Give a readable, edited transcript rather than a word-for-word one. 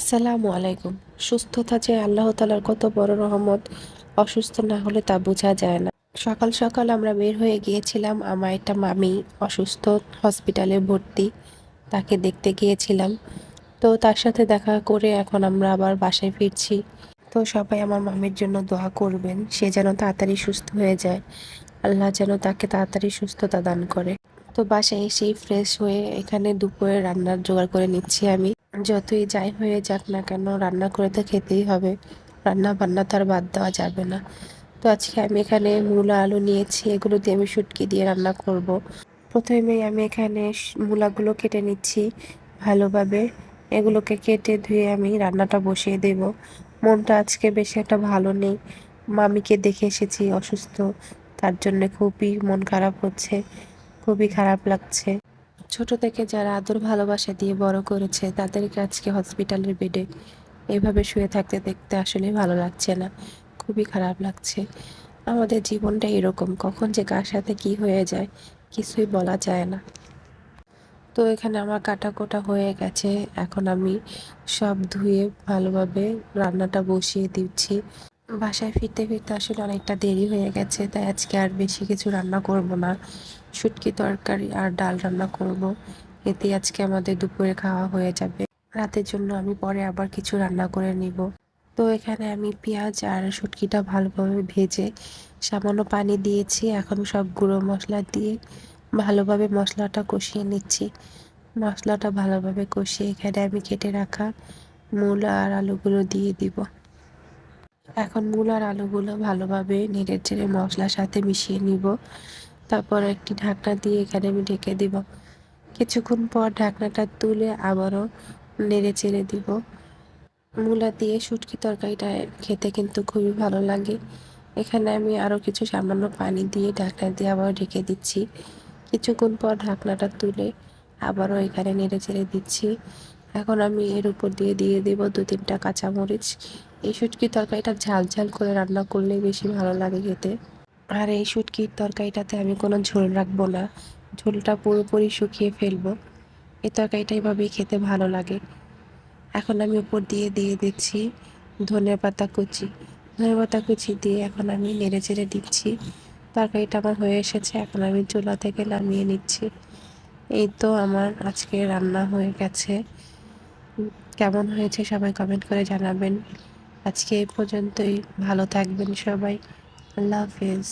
আসসালামু আলাইকুম। সুস্থতা যে আল্লাহ তাআলার কত বড় রহমত, অসুস্থ না হলে তা বোঝা যায় না। সকাল সকাল আমরা বের হয়ে গিয়েছিলাম। আমার একটা মামি অসুস্থ, হসপিটালে ভর্তি। তাকে দেখতে গিয়েছিলাম। তো তার সাথে দেখা করে এখন আমরা আবার বাসায় ফিরছি। তো সবাই আমার মামির জন্য দোয়া করবেন, সে যেন তাড়াতাড়ি সুস্থ হয়ে যায়। আল্লাহ যেন তাকে তাড়াতাড়ি সুস্থতা দান করে। তো বাসায় এসেই ফ্রেশ হয়ে এখানে দুপুরে রান্নার জোগাড় করে নিচ্ছি আমি। যতই যাই হয়ে যাক না কেন, রান্না করে তো খেতেই হবে। রান্না বান্না তো আর বাদ দেওয়া যাবে না। তো আজকে আমি এখানে মূলা আলু নিয়েছি, এগুলো দিয়ে আমি শুটকি দিয়ে রান্না করব। প্রথমেই আমি এখানে মূলাগুলো কেটে নিচ্ছি ভালোভাবে। এগুলোকে কেটে ধুয়ে আমি রান্নাটা বসিয়ে দেব। মনটা আজকে বেশি একটা ভালো নেই। মামিকে দেখে এসেছি অসুস্থ, তার জন্য খুবই মন খারাপ হচ্ছে, খুবই খারাপ লাগছে। ছোট থেকে যারা আদর ভালোবাসা দিয়ে বড় করেছে তাদেরকে আজকে হসপিটালের বেডে এভাবে শুয়ে থাকতে দেখতে আসলে ভালো লাগছে না, খুবই খারাপ লাগছে। আমাদের জীবনটা এরকম, কখন যে কার সাথে কি হয়ে যায় কিছুই বলা যায় না। তো এখানে আমার কাটা কোটা হয়ে গেছে। এখন আমি সব ধুয়ে ভালোভাবে রান্নাটা বসিয়ে দিচ্ছি। বাসায় ফিরতে ফিরতে আসলে অনেকটা দেরি হয়ে গেছে, তাই আজকে আর বেশি কিছু রান্না করব না। শুটকি তরকারি আর ডাল রান্না করব, এতে আজকে আমাদের দুপুরে খাওয়া হয়ে যাবে। রাতের জন্য আমি পরে আবার কিছু রান্না করে নিব। তো এখানে আমি পেঁয়াজ আর শুটকিটা ভালোভাবে ভেজে সামান্য পানি দিয়েছি। এখন সব গুঁড়ো মশলা দিয়ে ভালোভাবে মশলাটা কষিয়ে নিচ্ছি। মশলাটা ভালোভাবে কষিয়ে এখানে আমি কেটে রাখা মূলা আর আলুগুলো দিয়ে দিব। এখন মূলা আর আলুগুলো ভালোভাবে নেড়ে চেড়ে মশলার সাথে মিশিয়ে নিব। তারপর একটি ঢাকনা দিয়ে এখানে আমি ঢেকে দিব। কিছুক্ষণ পর ঢাকনাটা তুলে আবারও নেড়ে চেড়ে দিব। মূলা দিয়ে শুটকি তরকারিটা খেতে কিন্তু খুবই ভালো লাগে। এখানে আমি আরও কিছু সামান্য পানি দিয়ে ঢাকনা দিয়ে আবার ঢেকে দিচ্ছি। কিছুক্ষণ পর ঢাকনাটা তুলে আবারও এখানে নেড়ে চেড়ে দিচ্ছি। এখন আমি এর উপর দিয়ে দিয়ে দেব 2-3টা কাঁচামরিচ। এই শুটকির তরকারিটা ঝাল ঝাল করে রান্না করলে বেশি ভালো লাগে খেতে। আর এই শুটকির তরকারিটাতে আমি কোনো ঝোল রাখবো না, ঝোলটা পুরোপুরি শুকিয়ে ফেলবো। এই তরকারিটা এভাবেই খেতে ভালো লাগে। এখন আমি উপর দিয়ে দিয়ে দিচ্ছি ধনেপাতা কুচি। ধনেপাতা কুচি দিয়ে এখন আমি নেড়ে চেড়ে দিচ্ছি। তরকারিটা আমার হয়ে এসেছে, এখন আমি চুলা থেকে নামিয়ে নিচ্ছি। এই তো আমার আজকে রান্না হয়ে গেছে। কেমন হয়েছে সবাই কমেন্ট করে জানাবেন। আজকে এই পর্যন্তই, ভালো থাকবেন সবাই। আল্লাহ হাফেজ।